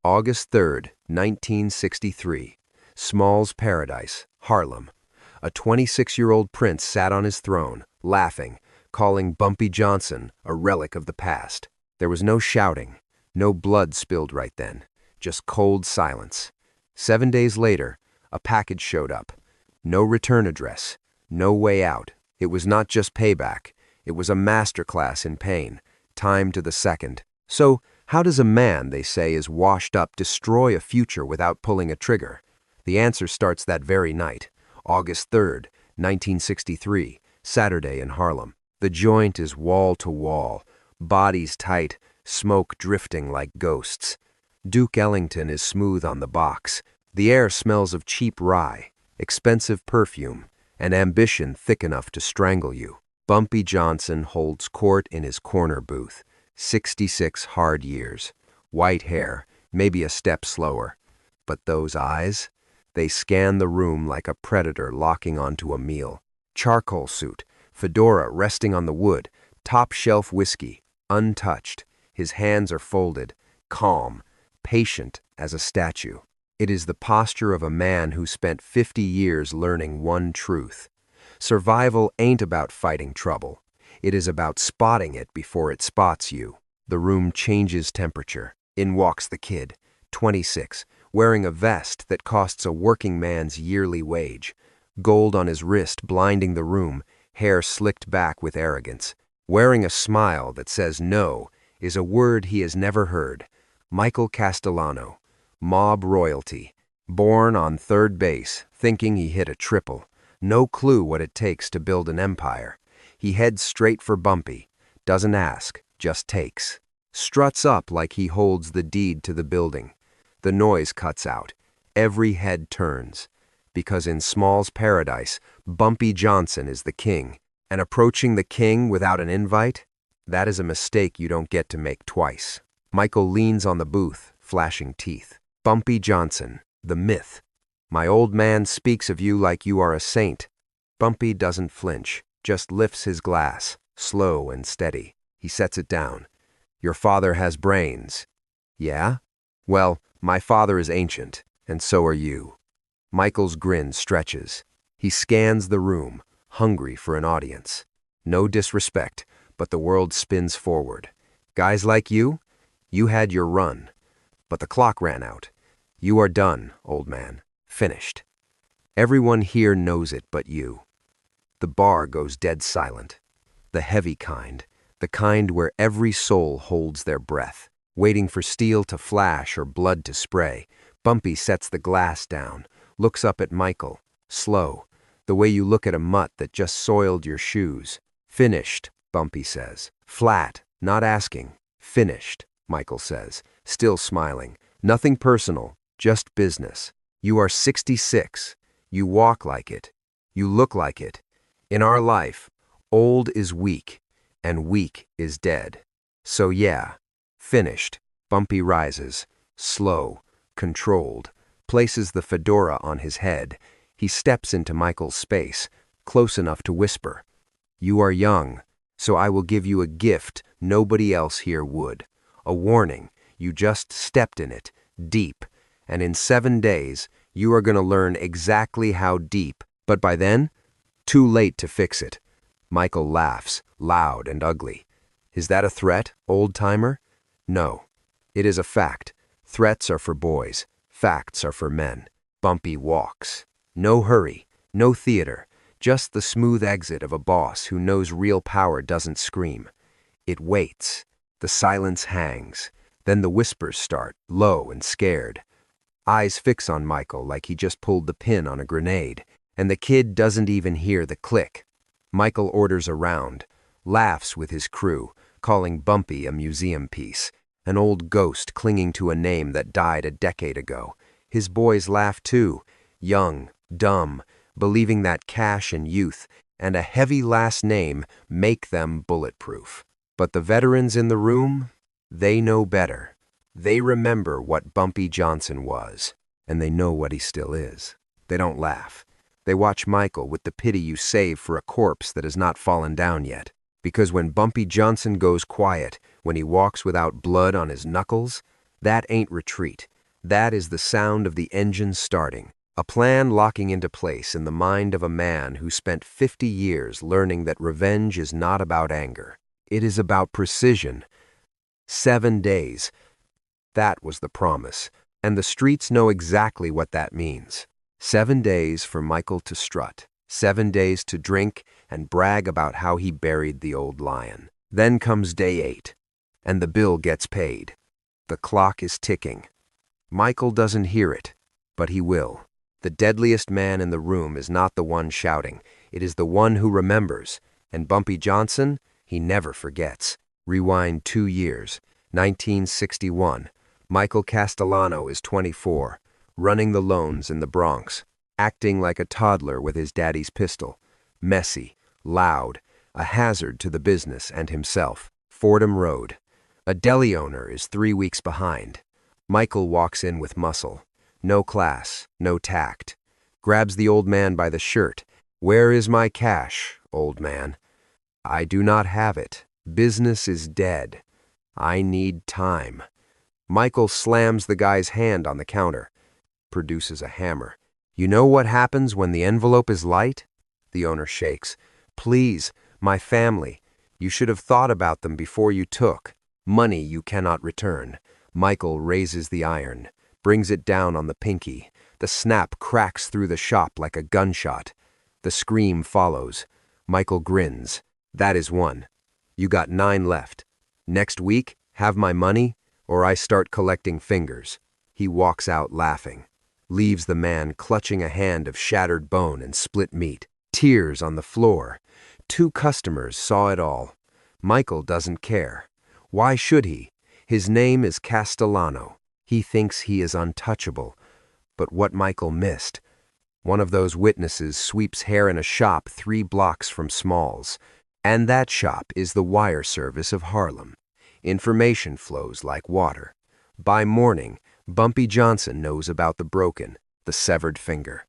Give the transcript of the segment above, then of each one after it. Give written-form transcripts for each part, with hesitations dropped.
August 3rd, 1963. Small's Paradise, Harlem. A 26-year-old prince sat on his throne, laughing, calling Bumpy Johnson a relic of the past. There was no shouting, no blood spilled right then, just cold silence. 7 days later, a package showed up. No return address, no way out. It was not just payback. It was a masterclass in pain, timed to the second. So, how does a man, they say, is washed up, destroy a future without pulling a trigger? The answer starts that very night, August 3rd, 1963, Saturday in Harlem. The joint is wall to wall, bodies tight, smoke drifting like ghosts. Duke Ellington is smooth on the box. The air smells of cheap rye, expensive perfume, and ambition thick enough to strangle you. Bumpy Johnson holds court in his corner booth. 66 hard years, white hair, maybe a step slower. But those eyes, they scan the room like a predator locking onto a meal. Charcoal suit, fedora resting on the wood, top-shelf whiskey, untouched. His hands are folded, calm, patient as a statue. It is the posture of a man who spent 50 years learning one truth. Survival ain't about fighting trouble. It is about spotting it before it spots you. The room changes temperature. In walks the kid, 26, wearing a vest that costs a working man's yearly wage. Gold on his wrist blinding the room, hair slicked back with arrogance. Wearing a smile that says no is a word he has never heard. Paul Castellano, mob royalty, born on third base, thinking he hit a triple. No clue what it takes to build an empire. He heads straight for Bumpy, doesn't ask, just takes. Struts up like he holds the deed to the building. The noise cuts out. Every head turns. Because in Small's Paradise, Bumpy Johnson is the king. And approaching the king without an invite? That is a mistake you don't get to make twice. Michael leans on the booth, flashing teeth. Bumpy Johnson, the myth. My old man speaks of you like you are a saint. Bumpy doesn't flinch. Just lifts his glass, slow and steady. He sets it down. Your father has brains. Yeah? Well, my father is ancient, and so are you. Michael's grin stretches. He scans the room, hungry for an audience. No disrespect, but the world spins forward. Guys like you had your run. But the clock ran out. You are done, old man. Finished. Everyone here knows it but you. The bar goes dead silent. The heavy kind, the kind where every soul holds their breath, waiting for steel to flash or blood to spray. Bumpy sets the glass down, looks up at Michael, slow, the way you look at a mutt that just soiled your shoes. Finished, Bumpy says. Flat, not asking. Finished, Michael says, still smiling. Nothing personal, just business. You are 66. You walk like it. You look like it. In our life, old is weak, and weak is dead. So yeah, finished. Bumpy rises, slow, controlled, places the fedora on his head. He steps into Michael's space, close enough to whisper. You are young, so I will give you a gift nobody else here would. A warning, you just stepped in it, deep, and in 7 days, you are going to learn exactly how deep, but by then, too late to fix it. Michael laughs, loud and ugly. Is that a threat, old-timer? No. It is a fact. Threats are for boys. Facts are for men. Bumpy walks. No hurry, no theater, just the smooth exit of a boss who knows real power doesn't scream. It waits. The silence hangs. Then the whispers start, low and scared. Eyes fix on Michael like he just pulled the pin on a grenade. And the kid doesn't even hear the click. Michael orders a round, laughs with his crew, calling Bumpy a museum piece, an old ghost clinging to a name that died a decade ago. His boys laugh too, young, dumb, believing that cash and youth and a heavy last name make them bulletproof. But the veterans in the room, they know better. They remember what Bumpy Johnson was, and they know what he still is. They don't laugh. They watch Michael with the pity you save for a corpse that has not fallen down yet. Because when Bumpy Johnson goes quiet, when he walks without blood on his knuckles, that ain't retreat. That is the sound of the engine starting. A plan locking into place in the mind of a man who spent 50 years learning that revenge is not about anger. It is about precision. 7 days. That was the promise, and the streets know exactly what that means. 7 days for Michael to strut. 7 days to drink and brag about how he buried the old lion. Then comes day 8, and the bill gets paid. The clock is ticking. Michael doesn't hear it, but he will. The deadliest man in the room is not the one shouting. It is the one who remembers. And Bumpy Johnson, he never forgets. Rewind 2 years, 1961. Michael Castellano is 24, running the loans in the Bronx, acting like a toddler with his daddy's pistol. Messy, loud, a hazard to the business and himself. Fordham Road. A deli owner is 3 weeks behind. Michael walks in with muscle. No class, no tact. Grabs the old man by the shirt. "Where is my cash, old man?" "I do not have it. Business is dead. I need time." Michael slams the guy's hand on the counter. Produces a hammer. "You know what happens when the envelope is light?" The owner shakes. "Please, my family. You should have thought about them before you took. Money you cannot return." Michael raises the iron, brings it down on the pinky. The snap cracks through the shop like a gunshot. The scream follows. Michael grins. "That is one. You got 9 left. Next week, have my money, or I start collecting fingers." He walks out laughing. Leaves the man clutching a hand of shattered bone and split meat. Tears on the floor. 2 customers saw it all. Michael doesn't care. Why should he? His name is Castellano. He thinks he is untouchable. But what Michael missed. One of those witnesses sweeps hair in a shop 3 blocks from Smalls. And that shop is the wire service of Harlem. Information flows like water. By morning, Bumpy Johnson knows about the broken, the severed finger,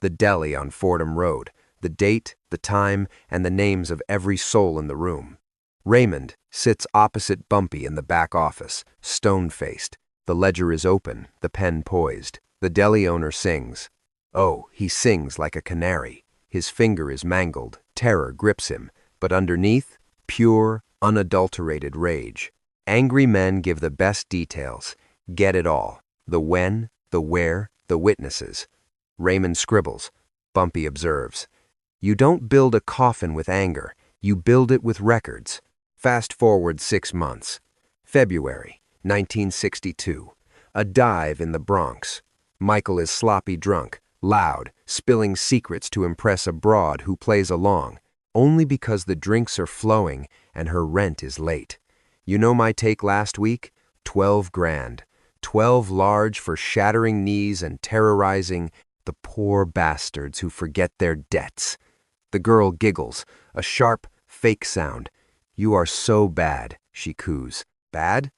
the deli on Fordham Road, the date, the time, and the names of every soul in the room. Raymond sits opposite Bumpy in the back office, stone-faced. The ledger is open, the pen poised. The deli owner sings. Oh, he sings like a canary. His finger is mangled, terror grips him, but underneath, pure, unadulterated rage. Angry men give the best details, get it all. The when, the where, the witnesses. Raymond scribbles. Bumpy observes. You don't build a coffin with anger, you build it with records. Fast forward 6 months. February, 1962. A dive in the Bronx. Michael is sloppy drunk, loud, spilling secrets to impress a broad who plays along, only because the drinks are flowing and her rent is late. You know my take last week? 12 grand. 12 large for shattering knees and terrorizing the poor bastards who forget their debts. The girl giggles, a sharp, fake sound. "You are so bad," she coos. "Bad?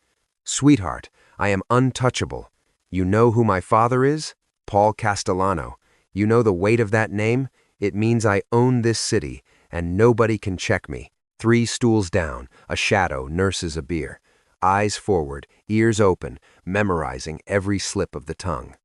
Sweetheart, I am untouchable. You know who my father is? Paul Castellano. You know the weight of that name? It means I own this city, and nobody can check me." 3 stools down, a shadow nurses a beer. Eyes forward, ears open, memorizing every slip of the tongue.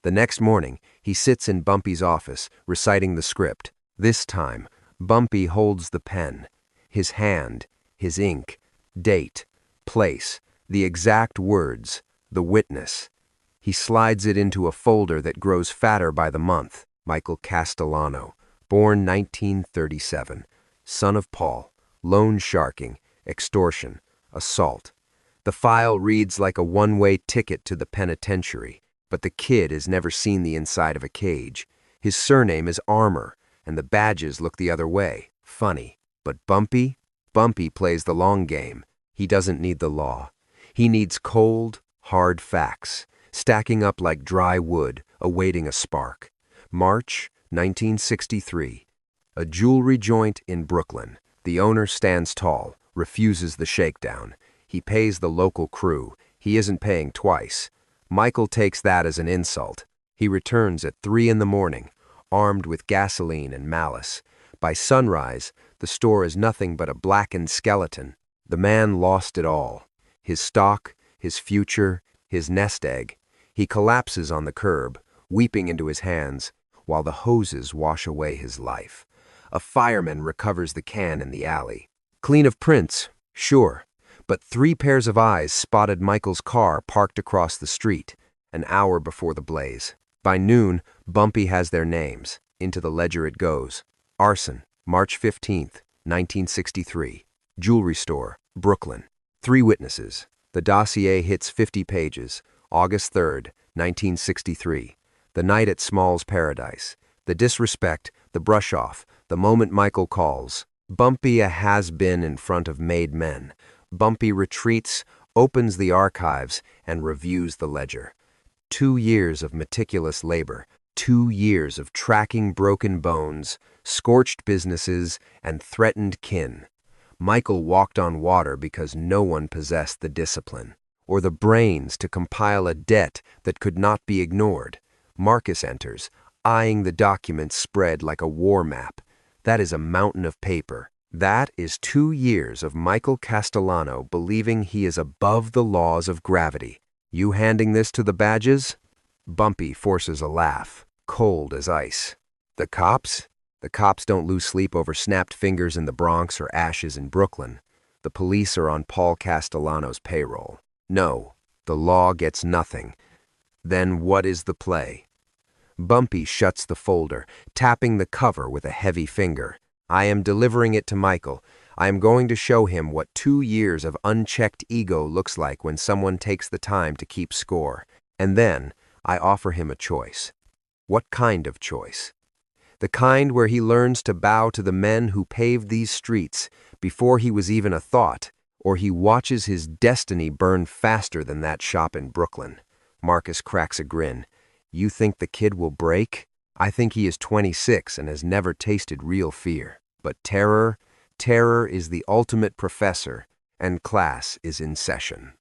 The next morning, he sits in Bumpy's office, reciting the script. This time, Bumpy holds the pen. His hand, his ink, date, place, the exact words, the witness. He slides it into a folder that grows fatter by the month. Michael Castellano, born 1937, son of Paul, loan sharking, extortion, assault. The file reads like a one-way ticket to the penitentiary, but the kid has never seen the inside of a cage. His surname is Armor, and the badges look the other way. Funny. But Bumpy plays the long game. He doesn't need the law. He needs cold, hard facts, stacking up like dry wood, awaiting a spark. March 1963. A jewelry joint in Brooklyn. The owner stands tall, refuses the shakedown. He pays the local crew. He isn't paying twice. Michael takes that as an insult. He returns at 3 in the morning. armed with gasoline and malice. By sunrise, the store is nothing but a blackened skeleton. The man lost it all. His stock, his future, his nest egg. He collapses on the curb, weeping into his hands, while the hoses wash away his life. A fireman recovers the can in the alley. Clean of prints, sure, but 3 pairs of eyes spotted Michael's car parked across the street, an hour before the blaze. By noon, Bumpy has their names. Into the ledger it goes. Arson, March 15th, 1963. Jewelry store, Brooklyn. 3 witnesses. The dossier hits 50 pages. August 3rd, 1963. The night at Small's Paradise. The disrespect, the brush-off, the moment Michael calls. Bumpy a has-been in front of made men. Bumpy retreats, opens the archives, and reviews the ledger. 2 years of meticulous labor. 2 years of tracking broken bones, scorched businesses, and threatened kin. Michael walked on water because no one possessed the discipline or the brains to compile a debt that could not be ignored. Marcus enters, eyeing the documents spread like a war map. That is a mountain of paper. That is 2 years of Michael Castellano believing he is above the laws of gravity. You handing this to the badges? Bumpy forces a laugh, cold as ice. The cops? The cops don't lose sleep over snapped fingers in the Bronx or ashes in Brooklyn. The police are on Paul Castellano's payroll. No, the law gets nothing. Then what is the play? Bumpy shuts the folder, tapping the cover with a heavy finger. I am delivering it to Michael. I am going to show him what 2 years of unchecked ego looks like when someone takes the time to keep score. And then I offer him a choice. What kind of choice? The kind where he learns to bow to the men who paved these streets before he was even a thought, or he watches his destiny burn faster than that shop in Brooklyn. Marcus cracks a grin. You think the kid will break? I think he is 26 and has never tasted real fear. But terror is the ultimate professor, and class is in session.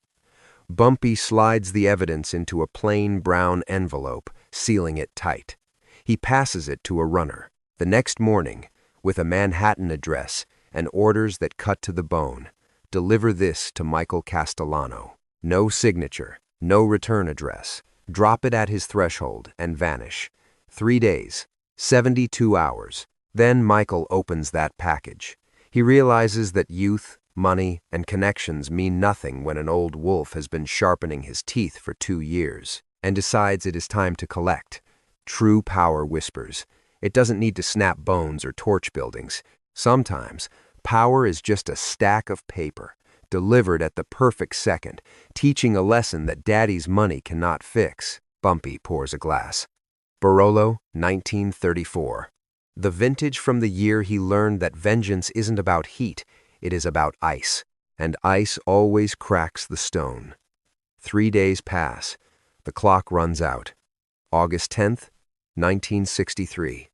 Bumpy slides the evidence into a plain brown envelope, sealing it tight. He passes it to a runner. The next morning, with a Manhattan address and orders that cut to the bone, deliver this to Michael Castellano. No signature, no return address. Drop it at his threshold and vanish. 3 days, 72 hours. Then Michael opens that package. He realizes that youth, money, and connections mean nothing when an old wolf has been sharpening his teeth for 2 years, and decides it is time to collect. True power whispers. It doesn't need to snap bones or torch buildings. Sometimes, power is just a stack of paper, delivered at the perfect second, teaching a lesson that daddy's money cannot fix. Bumpy pours a glass. Barolo, 1934. The vintage from the year he learned that vengeance isn't about heat, it is about ice, and ice always cracks the stone. 3 days pass. The clock runs out. August 10th, 1963.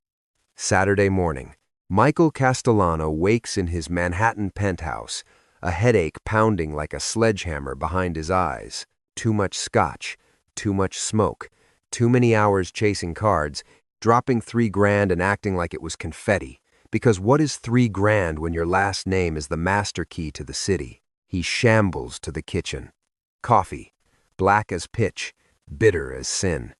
Saturday morning. Michael Castellano wakes in his Manhattan penthouse, a headache pounding like a sledgehammer behind his eyes. Too much scotch, too much smoke, too many hours chasing cards, dropping $3 and acting like it was confetti. Because what is $3 when your last name is the master key to the city? He shambles to the kitchen. Coffee, black as pitch, bitter as sin.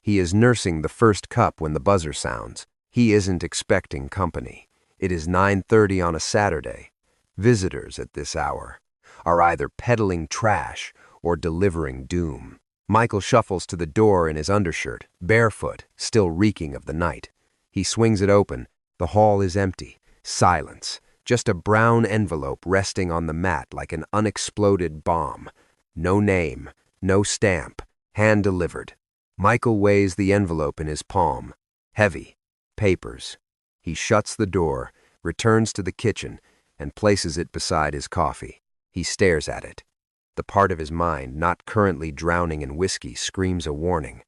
He is nursing the first cup when the buzzer sounds. He isn't expecting company. It is 9:30 on a Saturday. Visitors at this hour are either peddling trash or delivering doom. Michael shuffles to the door in his undershirt, barefoot, still reeking of the night. He swings it open. The hall is empty. Silence. Just a brown envelope resting on the mat like an unexploded bomb. No name, no stamp, hand-delivered. Michael weighs the envelope in his palm. Heavy. Papers. He shuts the door, returns to the kitchen, and places it beside his coffee. He stares at it. The part of his mind not currently drowning in whiskey screams a warning.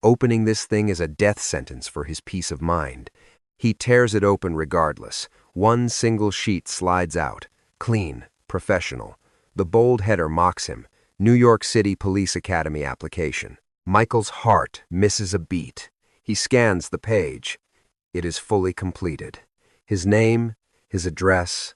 Opening this thing is a death sentence for his peace of mind. He tears it open regardless. One single sheet slides out. Clean. Professional. The bold header mocks him. New York City Police Academy application. Michael's heart misses a beat. He scans the page. It is fully completed. His name, his address,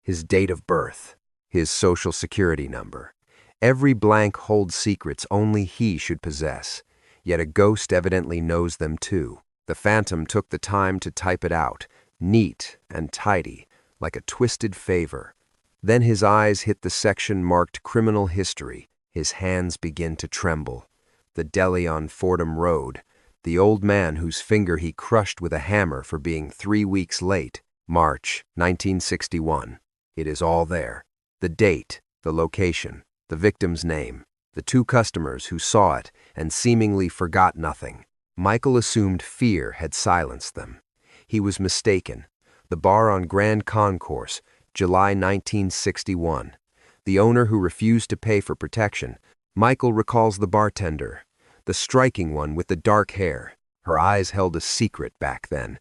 his date of birth, his social security number. Every blank holds secrets only he should possess, yet a ghost evidently knows them too. The phantom took the time to type it out, neat and tidy, like a twisted favor. Then his eyes hit the section marked criminal history. His hands begin to tremble. The deli on Fordham Road, the old man whose finger he crushed with a hammer for being 3 weeks late, March 1961. It is all there. The date, the location, the victim's name, the 2 customers who saw it and seemingly forgot nothing. Michael assumed fear had silenced them. He was mistaken. The bar on Grand Concourse, July 1961. The owner who refused to pay for protection. Michael recalls the bartender, the striking one with the dark hair. Her eyes held a secret back then.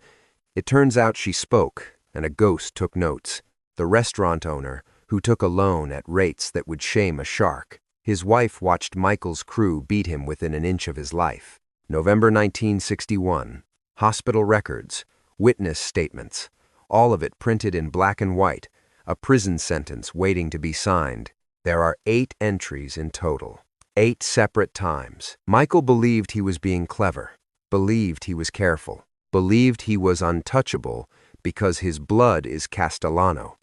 It turns out she spoke, and a ghost took notes. The restaurant owner, who took a loan at rates that would shame a shark. His wife watched Michael's crew beat him within an inch of his life. November 1961. Hospital records, witness statements, all of it printed in black and white, a prison sentence waiting to be signed. There are 8 entries in total, 8 separate times. Michael believed he was being clever, believed he was careful, believed he was untouchable because his blood is Castellano,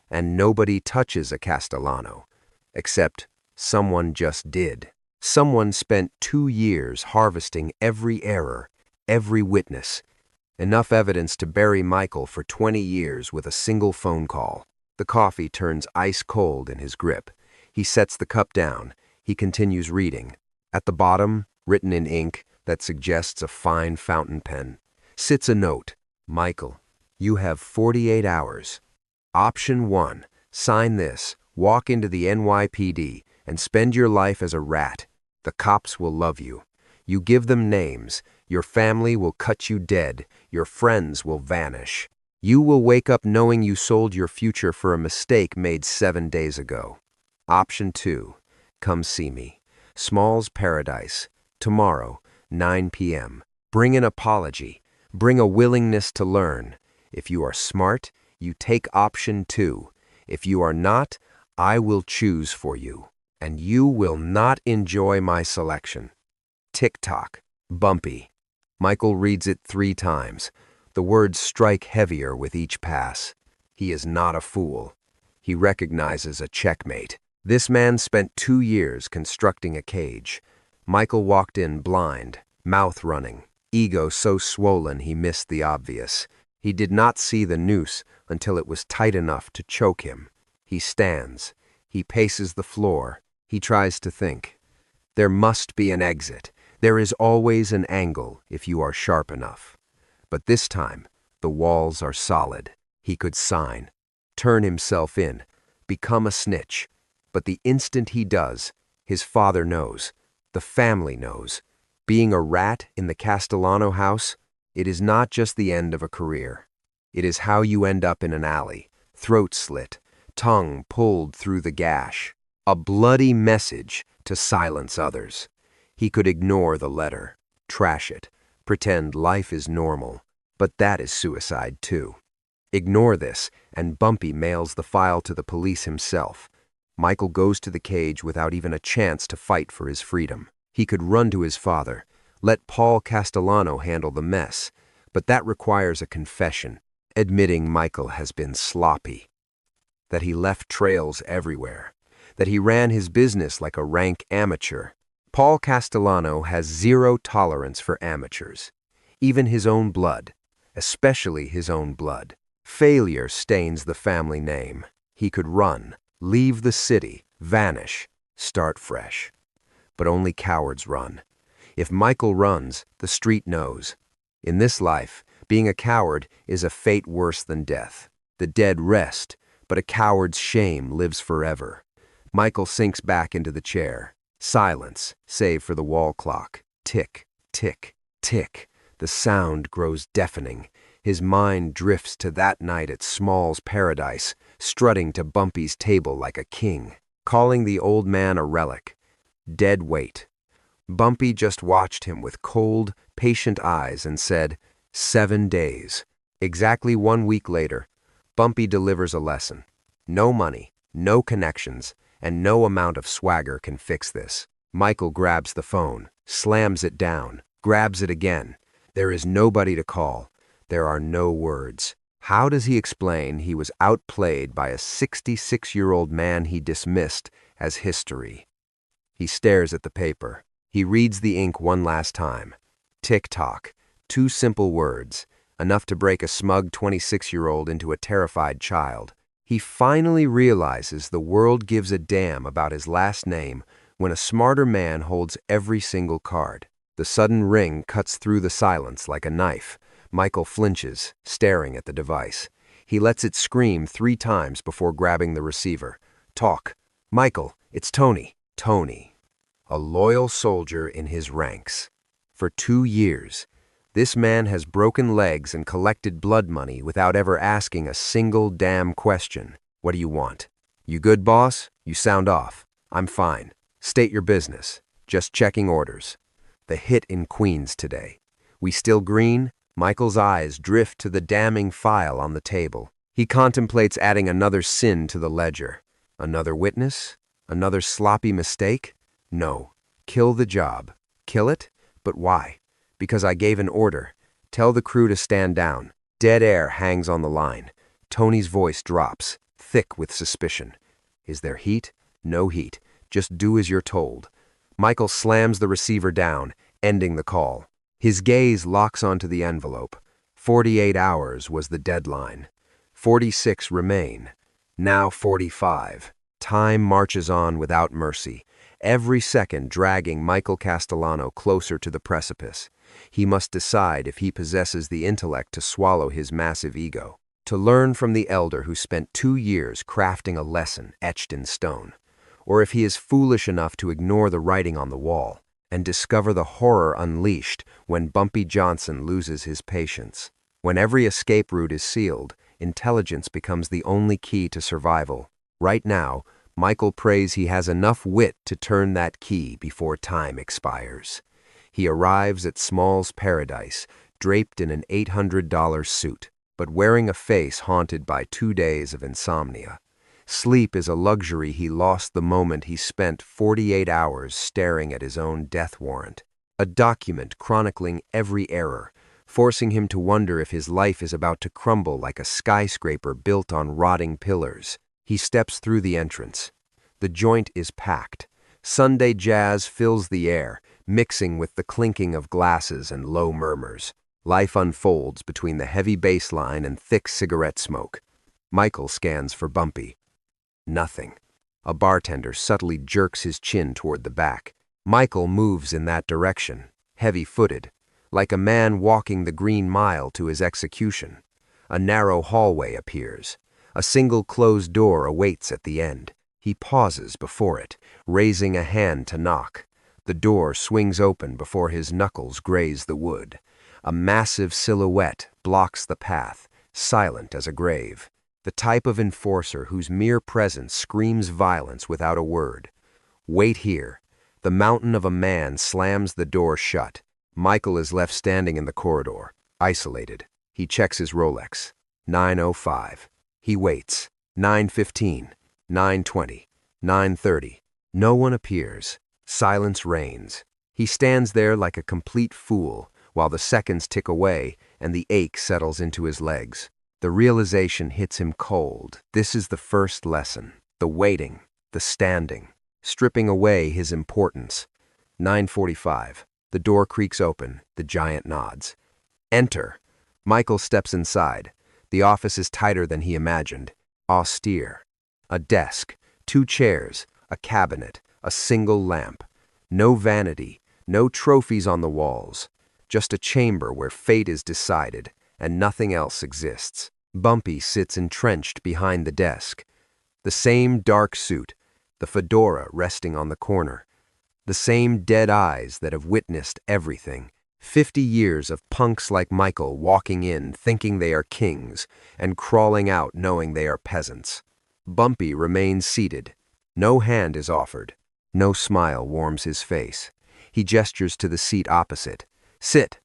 and nobody touches a Castellano, except someone just did. Someone spent 2 years harvesting every error, every witness, enough evidence to bury Michael for 20 years with a single phone call. The coffee turns ice cold in his grip. He sets the cup down. He continues reading. At the bottom, written in ink that suggests a fine fountain pen, sits a note. Michael, you have 48 hours. Option 1, sign this, walk into the NYPD, and spend your life as a rat. The cops will love you. You give them names. Your family will cut you dead. Your friends will vanish. You will wake up knowing you sold your future for a mistake made 7 days ago. Option 2, come see me. Small's Paradise. Tomorrow, 9 p.m. Bring an apology. Bring a willingness to learn. If you are smart, you take option 2. If you are not, I will choose for you. And you will not enjoy my selection. Tick-tock. Bumpy. Michael reads it 3 times. The words strike heavier with each pass. He is not a fool. He recognizes a checkmate. This man spent 2 years constructing a cage. Michael walked in blind, mouth running, ego so swollen he missed the obvious. He did not see the noose until it was tight enough to choke him. He stands. He paces the floor. He tries to think. There must be an exit. There is always an angle if you are sharp enough. But this time, the walls are solid. He could sign, turn himself in, become a snitch. But the instant he does, his father knows. The family knows. Being a rat in the Castellano house, it is not just the end of a career. It is how you end up in an alley, throat slit, tongue pulled through the gash. A bloody message to silence others. He could ignore the letter, trash it, pretend life is normal, but that is suicide too. Ignore this, and Bumpy mails the file to the police himself. Michael goes to the cage without even a chance to fight for his freedom. He could run to his father, let Paul Castellano handle the mess, but that requires a confession, admitting Michael has been sloppy, that he left trails everywhere, that he ran his business like a rank amateur. Paul Castellano has 0 tolerance for amateurs, even his own blood, especially his own blood. Failure stains the family name. He could run, leave the city, vanish, start fresh. But only cowards run. If Michael runs, the street knows. In this life, being a coward is a fate worse than death. The dead rest, but a coward's shame lives forever. Michael sinks back into the chair. Silence, save for the wall clock. Tick, tick, tick. The sound grows deafening. His mind drifts to that night at Small's Paradise, strutting to Bumpy's table like a king, calling the old man a relic. Dead weight. Bumpy just watched him with cold, patient eyes and said, 7 days. Exactly 1 week later, Bumpy delivers a lesson. No money, no connections, and no amount of swagger can fix this. Michael grabs the phone, slams it down, grabs it again. There is nobody to call. There are no words. How does he explain he was outplayed by a 66-year-old man he dismissed as history? He stares at the paper. He reads the ink one last time. Tick-tock. 2 simple words, enough to break a smug 26-year-old into a terrified child. He finally realizes the world gives a damn about his last name when a smarter man holds every single card. The sudden ring cuts through the silence like a knife. Michael flinches, staring at the device. He lets it scream 3 times before grabbing the receiver. Talk. Michael, it's Tony. Tony. A loyal soldier in his ranks. For 2 years, this man has broken legs and collected blood money without ever asking a single damn question. What do you want? You good, boss? You sound off. I'm fine. State your business. Just checking orders. The hit in Queens today. We still green? Michael's eyes drift to the damning file on the table. He contemplates adding another sin to the ledger. Another witness? Another sloppy mistake? No. Kill the job. Kill it? But why? Because I gave an order. Tell the crew to stand down. Dead air hangs on the line. Tony's voice drops, thick with suspicion. Is there heat? No heat. Just do as you're told. Michael slams the receiver down, ending the call. His gaze locks onto the envelope. 48 hours was the deadline. 46 remain. Now 45. Time marches on without mercy, every second dragging Michael Castellano closer to the precipice. He must decide if he possesses the intellect to swallow his massive ego, to learn from the elder who spent 2 years crafting a lesson etched in stone, or if he is foolish enough to ignore the writing on the wall and discover the horror unleashed when Bumpy Johnson loses his patience. When every escape route is sealed, intelligence becomes the only key to survival. Right now, Michael prays he has enough wit to turn that key before time expires. He arrives at Small's Paradise, draped in an $800 suit, but wearing a face haunted by 2 days of insomnia. Sleep is a luxury he lost the moment he spent 48 hours staring at his own death warrant, a document chronicling every error, forcing him to wonder if his life is about to crumble like a skyscraper built on rotting pillars. He steps through the entrance. The joint is packed. Sunday jazz fills the air, mixing with the clinking of glasses and low murmurs. Life unfolds between the heavy bass line and thick cigarette smoke. Michael scans for Bumpy. Nothing. A bartender subtly jerks his chin toward the back. Michael moves in that direction, heavy-footed, like a man walking the Green Mile to his execution. A narrow hallway appears. A single closed door awaits at the end. He pauses before it, raising a hand to knock. The door swings open before his knuckles graze the wood. A massive silhouette blocks the path, silent as a grave. The type of enforcer whose mere presence screams violence without a word. Wait here. The mountain of a man slams the door shut. Michael is left standing in the corridor, isolated. He checks his Rolex. 9:05. He waits. 9:15. 9:20. 9:30. No one appears. Silence reigns. He stands there like a complete fool while the seconds tick away and the ache settles into his legs. The realization hits him cold. This is the first lesson. The waiting, the standing, stripping away his importance. 9:45. The door creaks open. The giant nods. Enter. Michael steps inside. The office is tighter than he imagined. Austere. A desk, 2 chairs, a cabinet, a single lamp. No vanity, no trophies on the walls. Just a chamber where fate is decided and nothing else exists. Bumpy sits entrenched behind the desk. The same dark suit, the fedora resting on the corner. The same dead eyes that have witnessed everything. 50 years of punks like Michael walking in thinking they are kings and crawling out knowing they are peasants. Bumpy remains seated. No hand is offered. No smile warms his face. He gestures to the seat opposite. Sit.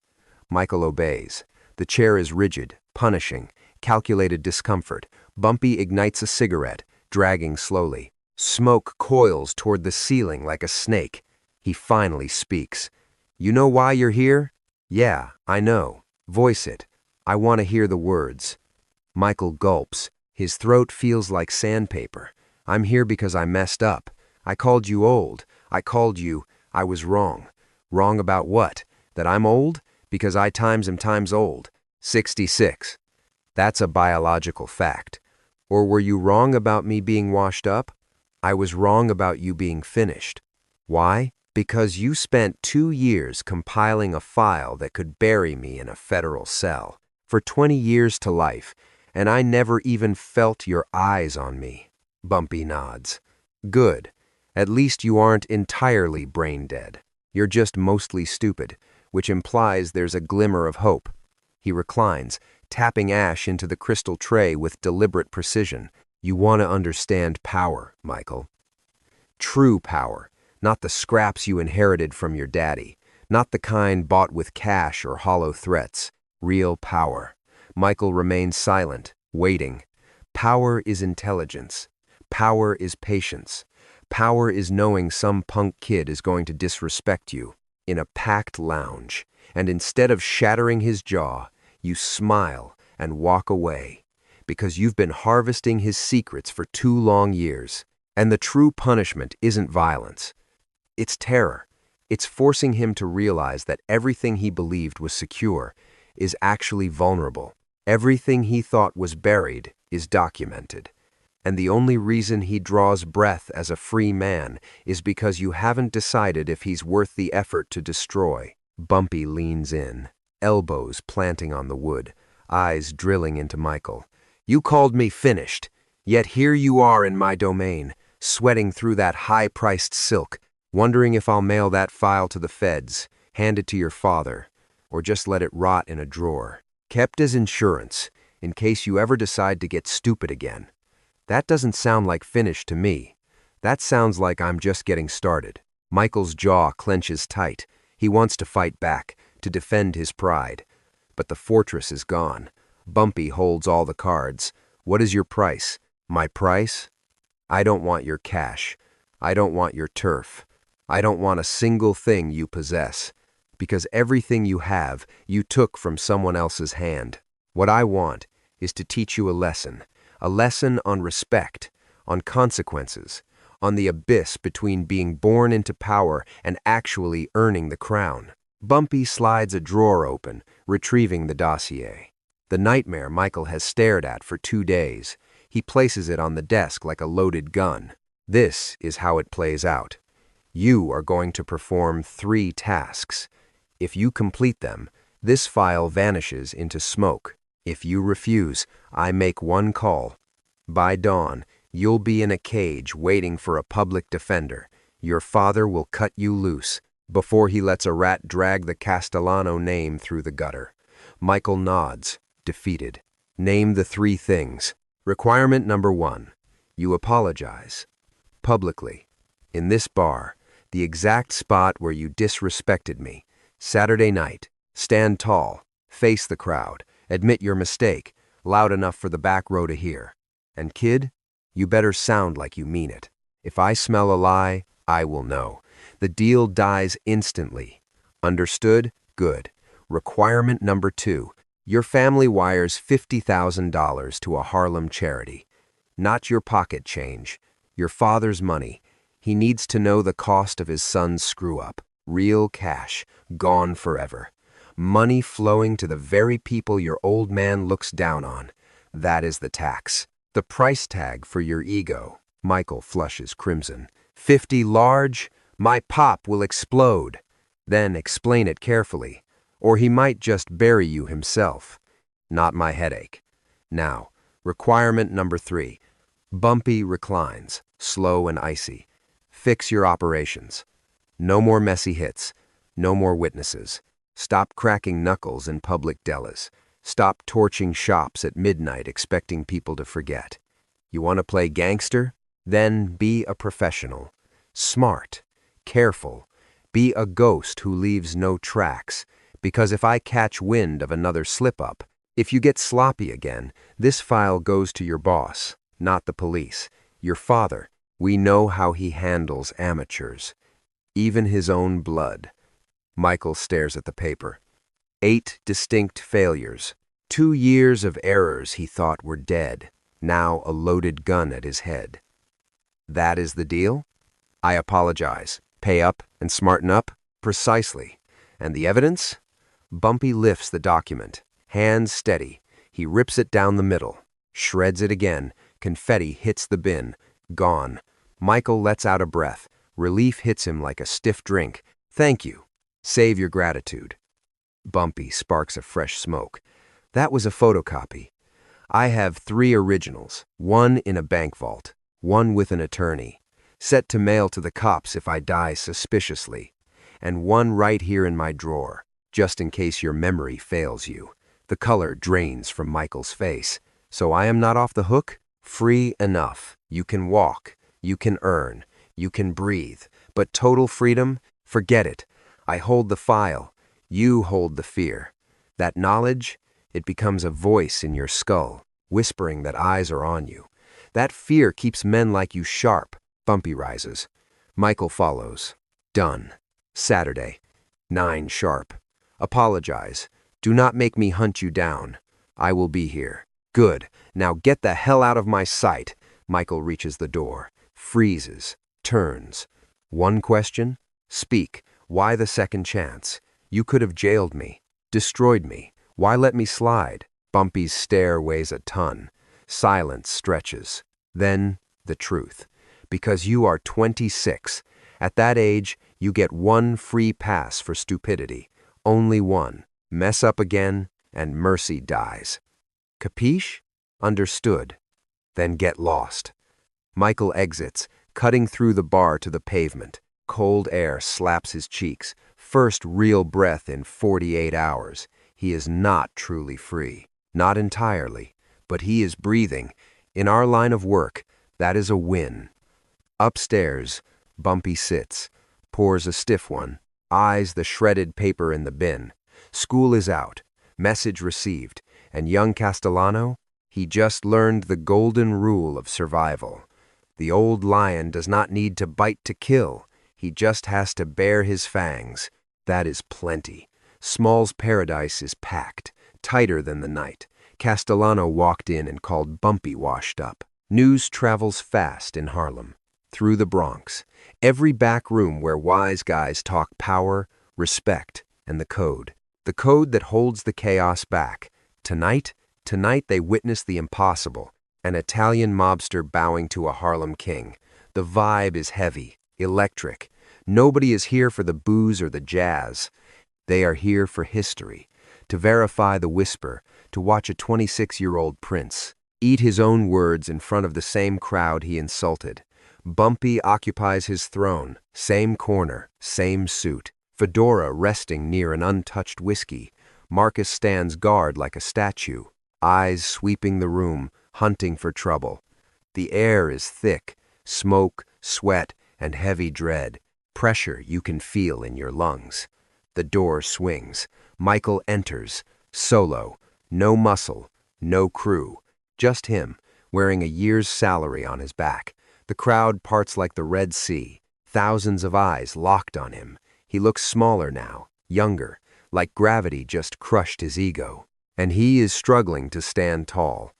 Michael obeys. The chair is rigid, punishing, calculated discomfort. Bumpy ignites a cigarette, dragging slowly. Smoke coils toward the ceiling like a snake. He finally speaks. "You know why you're here?" "Yeah, I know. Voice it. I want to hear the words." Michael gulps. His throat feels like sandpaper. "I'm here because I messed up. I called you old. I was wrong." "Wrong about what? That I'm old? Because I times am times old. 66. That's a biological fact. Or were you wrong about me being washed up?" "I was wrong about you being finished." "Why?" "Because you spent 2 years compiling a file that could bury me in a federal cell for 20 years to life, and I never even felt your eyes on me." Bumpy nods. "Good. At least you aren't entirely brain dead. You're just mostly stupid, which implies there's a glimmer of hope." He reclines, tapping ash into the crystal tray with deliberate precision. "You want to understand power, Michael. True power, not the scraps you inherited from your daddy, not the kind bought with cash or hollow threats. Real power." Michael remains silent, waiting. Power is intelligence. Power is patience. Power is knowing some punk kid is going to disrespect you in a packed lounge, and instead of shattering his jaw, you smile and walk away, because you've been harvesting his secrets for 2 long years. And the true punishment isn't violence. It's terror. It's forcing him to realize that everything he believed was secure is actually vulnerable. Everything he thought was buried is documented. And the only reason he draws breath as a free man is because you haven't decided if he's worth the effort to destroy. Bumpy leans in, elbows planting on the wood, eyes drilling into Michael. "You called me finished, yet here you are in my domain, sweating through that high-priced silk, wondering if I'll mail that file to the feds, hand it to your father, or just let it rot in a drawer, kept as insurance, in case you ever decide to get stupid again. That doesn't sound like finished to me. That sounds like I'm just getting started." Michael's jaw clenches tight. He wants to fight back, to defend his pride. But the fortress is gone. Bumpy holds all the cards. "What is your price?" "My price? I don't want your cash. I don't want your turf. I don't want a single thing you possess. Because everything you have, you took from someone else's hand. What I want is to teach you a lesson on respect, on consequences, on the abyss between being born into power and actually earning the crown." Bumpy slides a drawer open, retrieving the dossier. The nightmare Michael has stared at for 2 days. He places it on the desk like a loaded gun. "This is how it plays out. You are going to perform 3 tasks. If you complete them, this file vanishes into smoke. If you refuse, I make 1 call. By dawn, you'll be in a cage waiting for a public defender. Your father will cut you loose before he lets a rat drag the Castellano name through the gutter." Michael nods, defeated. "Name the 3 things." "Requirement number 1. You apologize. Publicly. In this bar, the exact spot where you disrespected me. Saturday night. Stand tall. Face the crowd. Admit your mistake, loud enough for the back row to hear. And kid, you better sound like you mean it. If I smell a lie, I will know. The deal dies instantly. Understood? Good. Requirement number 2. Your family wires $50,000 to a Harlem charity. Not your pocket change. Your father's money. He needs to know the cost of his son's screw-up. Real cash. Gone forever. Money flowing to the very people your old man looks down on. That is the tax. The price tag for your ego." Michael flushes crimson. 50 large? My pop will explode. Then explain it carefully, or he might just bury you himself. Not my headache. Now, requirement number 3. Bumpy reclines, slow and icy. Fix your operations. No more messy hits. No more witnesses. Stop cracking knuckles in public delis. Stop torching shops at midnight expecting people to forget. You want to play gangster? Then be a professional. Smart. Careful. Be a ghost who leaves no tracks, Because if I catch wind of another slip-up, if you get sloppy again, this file goes to your boss, not the police. Your father. We know how he handles amateurs. Even his own blood. Michael stares at the paper. 8 distinct failures. 2 years of errors he thought were dead. Now a loaded gun at his head. That is the deal? I apologize. Pay up and smarten up? Precisely. And the evidence? Bumpy lifts the document. Hands steady. He rips it down the middle. Shreds it again. Confetti hits the bin. Gone. Michael lets out a breath. Relief hits him like a stiff drink. Thank you. Save your gratitude. Bumpy sparks a fresh smoke. That was a photocopy. I have 3 originals, 1 in a bank vault, 1 with an attorney, set to mail to the cops if I die suspiciously, and 1 right here in my drawer, just in case your memory fails you. The color drains from Michael's face. So I am not off the hook? Free enough. You can walk, you can earn, you can breathe, but total freedom? Forget it. I hold the file. You hold the fear. That knowledge? It becomes a voice in your skull, whispering that eyes are on you. That fear keeps men like you sharp. Bumpy rises. Michael follows. Done. Saturday. 9 sharp. Apologize. Do not make me hunt you down. I will be here. Good. Now get the hell out of my sight. Michael reaches the door. Freezes. Turns. 1 question? Speak. Why the second chance? You could have jailed me. Destroyed me. Why let me slide? Bumpy's stare weighs a ton. Silence stretches. Then, the truth. Because you are 26. At that age, you get 1 free pass for stupidity. Only 1. Mess up again, and mercy dies. Capiche? Understood. Then get lost. Michael exits, cutting through the bar to the pavement. Cold air slaps his cheeks. First real breath in 48 hours. He is not truly free. Not entirely. But he is breathing. In our line of work, that is a win. Upstairs, Bumpy sits, pours a stiff one, eyes the shredded paper in the bin. School is out. Message received. And young Castellano? He just learned the golden rule of survival. The old lion does not need to bite to kill. He just has to bare his fangs. That is plenty. Small's paradise is packed, tighter than the night. Castellano walked in and called Bumpy washed up. News travels fast in Harlem, through the Bronx. Every back room where wise guys talk power, respect, and the code. The code that holds the chaos back. Tonight they witness the impossible. An Italian mobster bowing to a Harlem king. The vibe is heavy, electric. Nobody is here for the booze or the jazz. They are here for history, to verify the whisper, to watch a 26-year-old prince eat his own words in front of the same crowd he insulted. Bumpy occupies his throne, same corner, same suit, fedora resting near an untouched whiskey. Marcus stands guard like a statue, eyes sweeping the room, hunting for trouble. The air is thick, smoke, sweat, and heavy dread, pressure you can feel in your lungs. The door swings. Michael enters, solo, no muscle, no crew, just him, wearing a year's salary on his back. The crowd parts like the Red Sea, thousands of eyes locked on him. He looks smaller now, younger, like gravity just crushed his ego. And he is struggling to stand tall.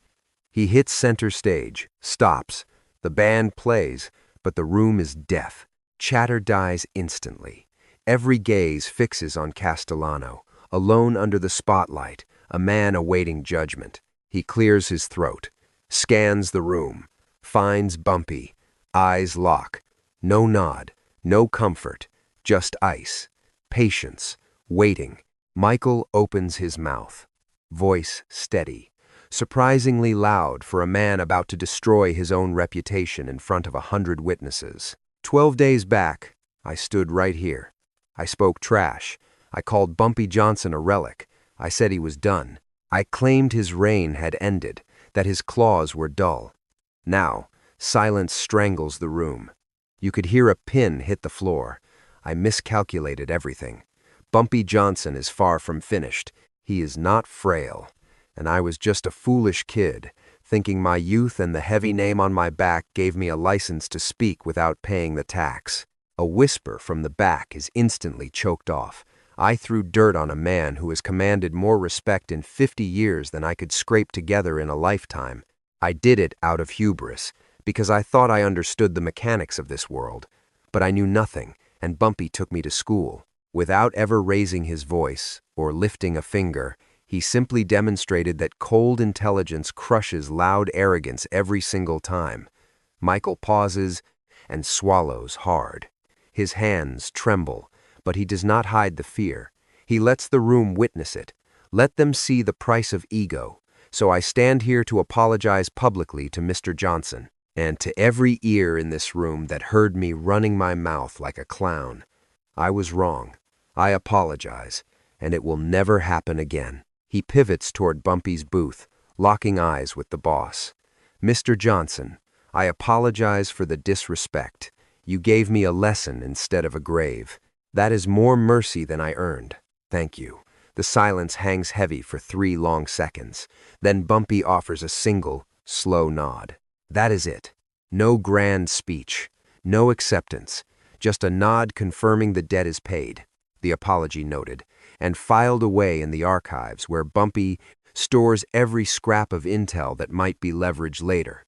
He hits center stage, stops. The band plays, but the room is deaf. Chatter dies instantly. Every gaze fixes on Castellano, alone under the spotlight, a man awaiting judgment. He clears his throat, scans the room, finds Bumpy, eyes lock. No nod, no comfort, just ice, patience, waiting. Michael opens his mouth, voice steady, surprisingly loud for a man about to destroy his own reputation in front of 100 witnesses. 12 days back, I stood right here. I spoke trash. I called Bumpy Johnson a relic. I said he was done. I claimed his reign had ended, that his claws were dull. Now, silence strangles the room. You could hear a pin hit the floor. I miscalculated everything. Bumpy Johnson is far from finished. He is not frail. And I was just a foolish kid, thinking my youth and the heavy name on my back gave me a license to speak without paying the tax. A whisper from the back is instantly choked off. I threw dirt on a man who has commanded more respect in 50 years than I could scrape together in a lifetime. I did it out of hubris, because I thought I understood the mechanics of this world. But I knew nothing, and Bumpy took me to school. Without ever raising his voice or lifting a finger, he simply demonstrated that cold intelligence crushes loud arrogance every single time. Michael pauses and swallows hard. His hands tremble, but he does not hide the fear. He lets the room witness it. Let them see the price of ego. So I stand here to apologize publicly to Mr. Johnson, and to every ear in this room that heard me running my mouth like a clown. I was wrong. I apologize, and it will never happen again. He pivots toward Bumpy's booth, locking eyes with the boss. Mr. Johnson, I apologize for the disrespect. You gave me a lesson instead of a grave. That is more mercy than I earned. Thank you. The silence hangs heavy for 3 long seconds. Then Bumpy offers a single, slow nod. That is it. No grand speech. No acceptance. Just a nod confirming the debt is paid. The apology noted, and filed away in the archives where Bumpy stores every scrap of intel that might be leveraged later.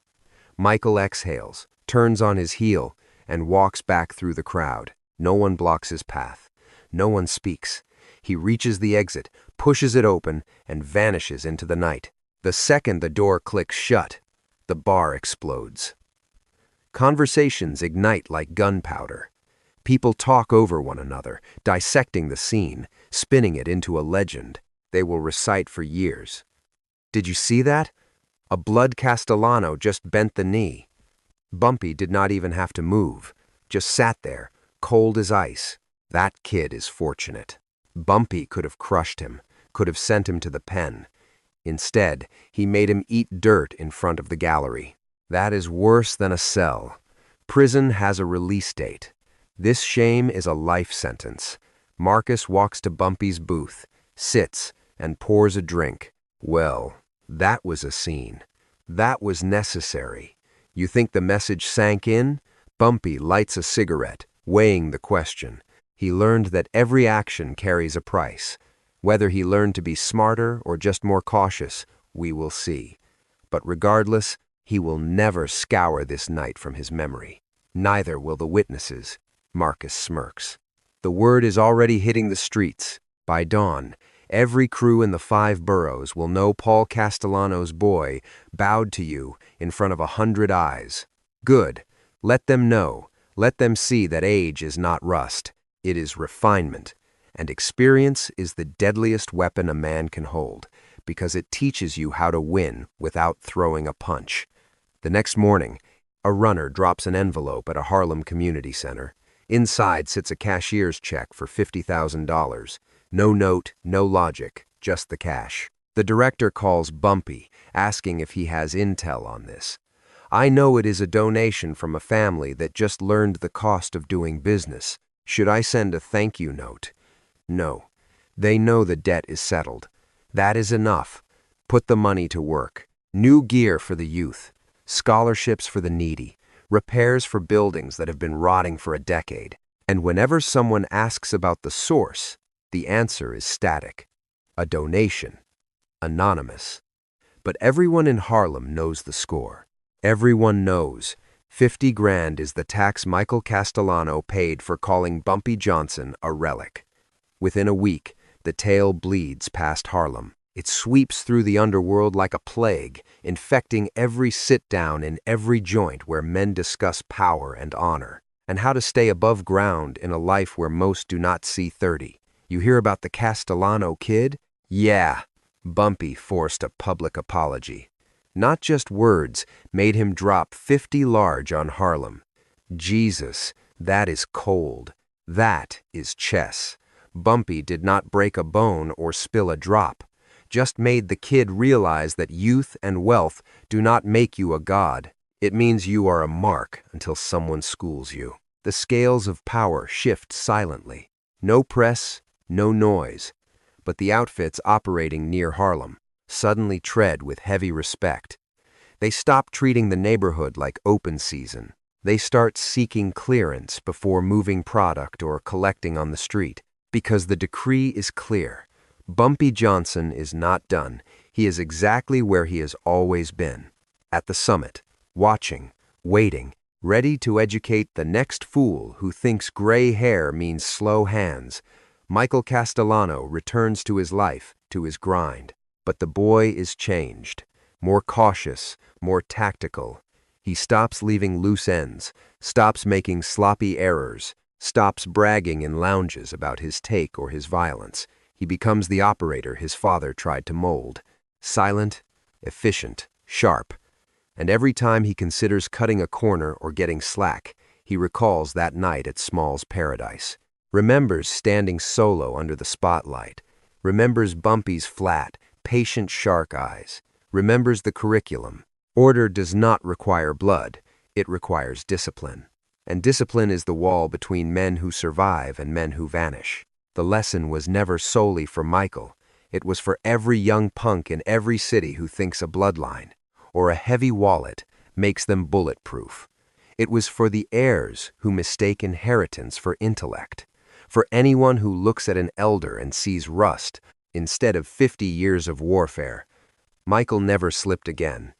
Michael exhales, turns on his heel, and walks back through the crowd. No one blocks his path. No one speaks. He reaches the exit, pushes it open, and vanishes into the night. The second the door clicks shut, the bar explodes. Conversations ignite like gunpowder. People talk over one another, dissecting the scene, spinning it into a legend they will recite for years. Did you see that? A blood Castellano just bent the knee. Bumpy did not even have to move, just sat there, cold as ice. That kid is fortunate. Bumpy could have crushed him, could have sent him to the pen. Instead, he made him eat dirt in front of the gallery. That is worse than a cell. Prison has a release date. This shame is a life sentence. Marcus walks to Bumpy's booth, sits, and pours a drink. Well, that was a scene. That was necessary. You think the message sank in? Bumpy lights a cigarette, weighing the question. He learned that every action carries a price. Whether he learned to be smarter or just more cautious, we will see. But regardless, he will never scour this night from his memory. Neither will the witnesses. Marcus smirks. The word is already hitting the streets. By dawn, every crew in the 5 boroughs will know Paul Castellano's boy bowed to you in front of 100 eyes. Good. Let them know. Let them see that age is not rust. It is refinement. And experience is the deadliest weapon a man can hold, because it teaches you how to win without throwing a punch. The next morning, a runner drops an envelope at a Harlem community center. Inside sits a cashier's check for $50,000. No note, no logic, just the cash. The director calls Bumpy, asking if he has intel on this. I know it is a donation from a family that just learned the cost of doing business. Should I send a thank you note? No. They know the debt is settled. That is enough. Put the money to work. New gear for the youth. Scholarships for the needy. Repairs for buildings that have been rotting for a decade. And whenever someone asks about the source, the answer is static. A donation. Anonymous. But everyone in Harlem knows the score. Everyone knows. 50 grand is the tax Michael Castellano paid for calling Bumpy Johnson a relic. Within a week, the tale bleeds past Harlem. It sweeps through the underworld like a plague, infecting every sit-down in every joint where men discuss power and honor, and how to stay above ground in a life where most do not see 30. You hear about the Castellano kid? Yeah. Bumpy forced a public apology. Not just words made him drop 50 large on Harlem. Jesus, that is cold. That is chess. Bumpy did not break a bone or spill a drop, just made the kid realize that youth and wealth do not make you a god. It means you are a mark until someone schools you. The scales of power shift silently. No press, no noise. But the outfits operating near Harlem suddenly tread with heavy respect. They stop treating the neighborhood like open season. They start seeking clearance before moving product or collecting on the street, because the decree is clear. Bumpy Johnson is not done. He is exactly where he has always been, at the summit, watching, waiting, ready to educate the next fool who thinks gray hair means slow hands. Michael Castellano returns to his life, to his grind. But the boy is changed, more cautious, more tactical. He stops leaving loose ends, stops making sloppy errors, stops bragging in lounges about his take or his violence. He becomes the operator his father tried to mold. Silent, efficient, sharp. And every time he considers cutting a corner or getting slack, he recalls that night at Small's Paradise. Remembers standing solo under the spotlight. Remembers Bumpy's flat, patient shark eyes. Remembers the curriculum. Order does not require blood, it requires discipline. And discipline is the wall between men who survive and men who vanish. The lesson was never solely for Michael. It was for every young punk in every city who thinks a bloodline or a heavy wallet makes them bulletproof. It was for the heirs who mistake inheritance for intellect, for anyone who looks at an elder and sees rust instead of 50 years of warfare. Michael never slipped again.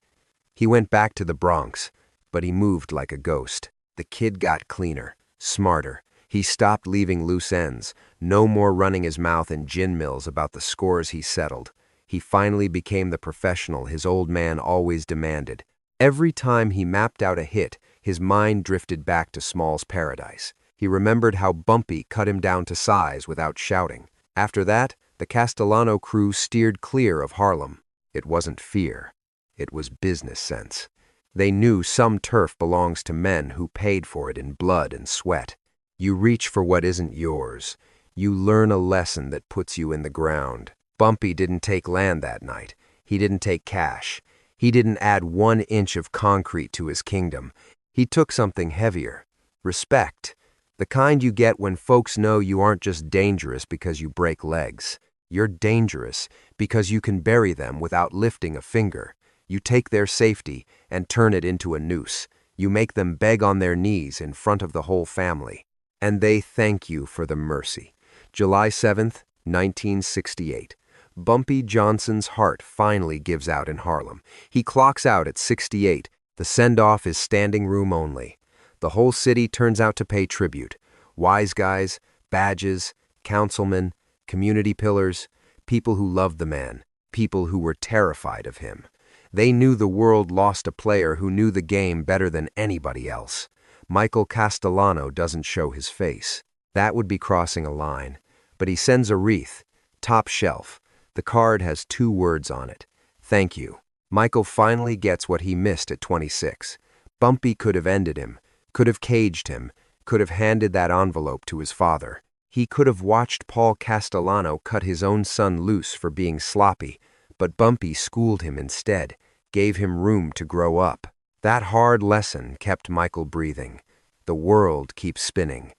He went back to the Bronx, but he moved like a ghost. The kid got cleaner, smarter. He stopped leaving loose ends, no more running his mouth in gin mills about the scores he settled. He finally became the professional his old man always demanded. Every time he mapped out a hit, his mind drifted back to Small's Paradise. He remembered how Bumpy cut him down to size without shouting. After that, the Castellano crew steered clear of Harlem. It wasn't fear. It was business sense. They knew some turf belongs to men who paid for it in blood and sweat. You reach for what isn't yours. You learn a lesson that puts you in the ground. Bumpy didn't take land that night. He didn't take cash. He didn't add 1 inch of concrete to his kingdom. He took something heavier. Respect. The kind you get when folks know you aren't just dangerous because you break legs. You're dangerous because you can bury them without lifting a finger. You take their safety and turn it into a noose. You make them beg on their knees in front of the whole family. And they thank you for the mercy. July 7th, 1968. Bumpy Johnson's heart finally gives out in Harlem. He clocks out at 68. The send-off is standing room only. The whole city turns out to pay tribute. Wise guys, badges, councilmen, community pillars, people who loved the man, people who were terrified of him. They knew the world lost a player who knew the game better than anybody else. Michael Castellano doesn't show his face. That would be crossing a line. But he sends a wreath, top shelf. The card has 2 words on it. Thank you. Michael finally gets what he missed at 26. Bumpy could have ended him, could have caged him, could have handed that envelope to his father. He could have watched Paul Castellano cut his own son loose for being sloppy, but Bumpy schooled him instead, gave him room to grow up. That hard lesson kept Michael breathing. The world keeps spinning.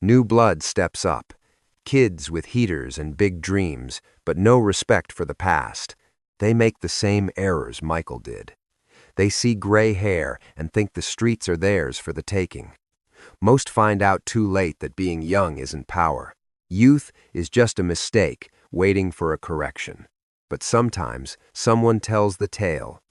New blood steps up. Kids with heaters and big dreams, but no respect for the past. They make the same errors Michael did. They see gray hair and think the streets are theirs for the taking. Most find out too late that being young isn't power. Youth is just a mistake waiting for a correction. But sometimes someone tells the tale.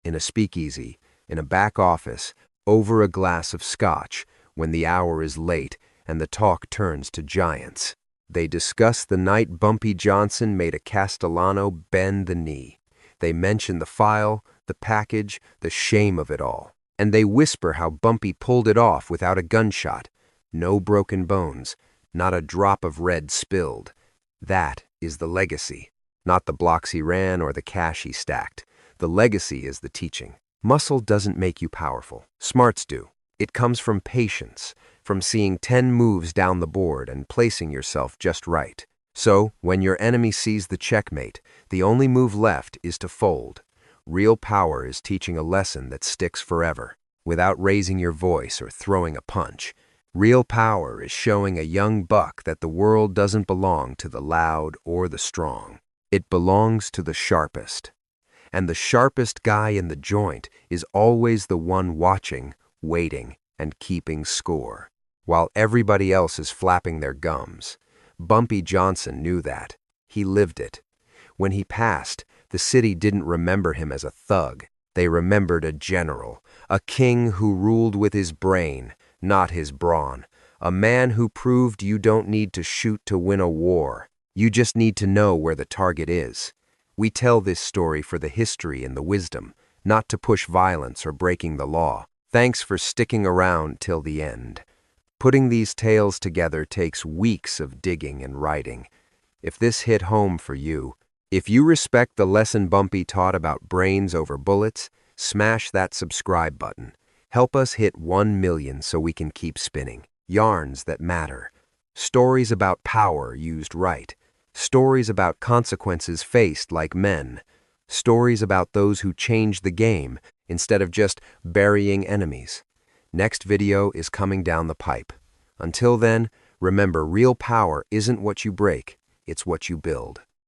In a speakeasy, in a back office, over a glass of scotch, when the hour is late and the talk turns to giants. They discuss the night Bumpy Johnson made a Castellano bend the knee. They mention the file, the package, the shame of it all. And they whisper how Bumpy pulled it off without a gunshot. No broken bones, not a drop of red spilled. That is the legacy, not the blocks he ran or the cash he stacked. The legacy is the teaching. Muscle doesn't make you powerful. Smarts do. It comes from patience, from seeing 10 moves down the board and placing yourself just right. So, when your enemy sees the checkmate, the only move left is to fold. Real power is teaching a lesson that sticks forever, without raising your voice or throwing a punch. Real power is showing a young buck that the world doesn't belong to the loud or the strong. It belongs to the sharpest. And the sharpest guy in the joint is always the one watching, waiting, and keeping score. While everybody else is flapping their gums. Bumpy Johnson knew that. He lived it. When he passed, the city didn't remember him as a thug. They remembered a general, a king who ruled with his brain, not his brawn, a man who proved you don't need to shoot to win a war. You just need to know where the target is. We tell this story for the history and the wisdom, not to push violence or breaking the law. Thanks for sticking around till the end. Putting these tales together takes weeks of digging and writing. If this hit home for you, if you respect the lesson Bumpy taught about brains over bullets, smash that subscribe button. Help us hit 1 million so we can keep spinning. Yarns that matter. Stories about power used right. Stories about consequences faced like men. Stories about those who changed the game instead of just burying enemies. Next video is coming down the pipe. Until then, remember, real power isn't what you break, it's what you build.